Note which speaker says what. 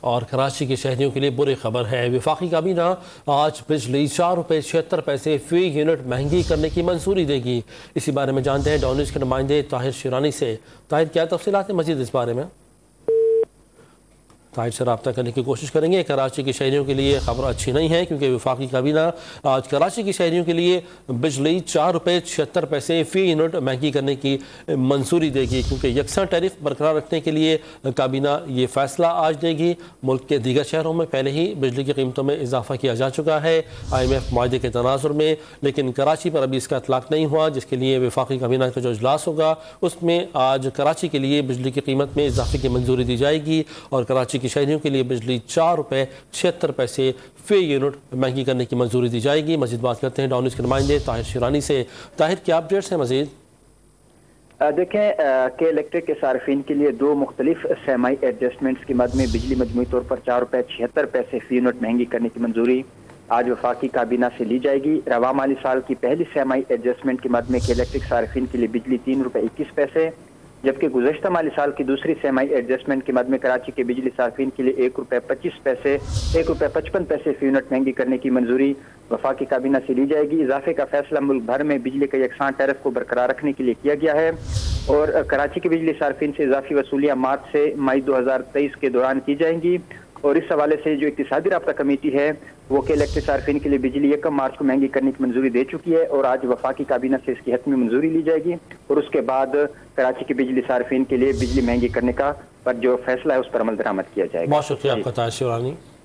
Speaker 1: اور کراچی کے شہریوں کے لیے بری خبر ہے، وفاقی کابینہ آج بجلی 4 روپے 76 پیسے فی یونٹ مہنگی کرنے کی منظوری دے گی۔ اسی بارے میں جانتے ہیں ڈان نیوز کے نمائندے طاہر شیرانی سے۔ طاہر، کیا تفصیلات ہیں مزید اس بارے میں؟ طاہر سے رابطہ کرنے کی کوشش کریں گے۔ کراچی کے شہریوں کے لیے خبر اچھی نہیں ہے، کیونکہ وفاقی کابینہ آج کراچی کے شہریوں کے لیے بجلی 4 روپے 76 پیسے فی یونٹ مہنگی کرنے کی منظوری دے گی، کیونکہ یکساں ٹیرف برقرار رکھنے کے لیے کابینہ یہ فیصلہ آج دے گی۔ ملک کے دیگر شہروں میں پہلے ہی بجلی کی قیمتوں میں اضافہ کیا جا چکا ہے IMF معاہدے کے تناظر میں، لیکن کراچی پر ابھی اس کا اطلاق نہیں ہوا، جس کے لیے وفاقی کابینہ کا جو اجلاس ہوگا اس میں آج کراچی کے لیے بجلی کی قیمت میں اضافے کی منظوری دی جائے گی اور کراچی کے شہریوں کے لیے بجلی 4 روپے 76 پیسے فی یونٹ مہنگی کرنے کی منظوری دی جائے گی۔ مزید بات کرتے ہیں ڈان نیوز کے نمائندے طاہر شیرانی سے۔ طاہر، کیا اپڈیٹس ہیں مزید؟
Speaker 2: دیکھیں کہ الیکٹرک کے صارفین کے لیے 2 مختلف سیمائی ایڈجسٹمنٹس کی مد میں بجلی مجموعی طور پر 4 روپے 76 پیسے فی یونٹ مہنگی کرنے کی منظوری آج وفاقی کابینہ سے لی جائے گی۔ رواں مالی سال کی پہلی سیمائی ایڈجسٹمنٹ کی مد میں کہ الیکٹرک صارفین کے لیے بجلی 3 روپے 21 پیسے، جبکہ گزشتہ مالی سال کی دوسری سیمائی ایڈجسٹمنٹ کی مد میں کراچی کے بجلی صارفین کے لیے 1 روپے 25 پیسے 1 روپے 55 پیسے فی یونٹ مہنگی کرنے کی منظوری وفاقی کابینہ سے لی جائے گی۔ اضافے کا فیصلہ ملک بھر میں بجلی کے یکساں ٹیرف کو برقرار رکھنے کے لیے کیا گیا ہے اور کراچی کے بجلی صارفین سے اضافی وصولیاں مارچ سے مئی 2023 کے دوران کی جائیں گی، اور اس حوالے سے جو اقتصادی رابطہ کمیٹی ہے وہ کہ الیکٹرک صارفین کے لیے بجلی 1 مارچ کو مہنگی کرنے کی منظوری دے چکی ہے اور آج وفاقی کابینہ سے اس کی حتمی منظوری لی جائے گی اور اس کے بعد کراچی کے بجلی صارفین کے لیے بجلی مہنگی کرنے کا پر جو فیصلہ ہے اس پر عمل درآمد کیا جائے گا۔
Speaker 1: بہت شکریہ آپ کا طاہر شیرانی۔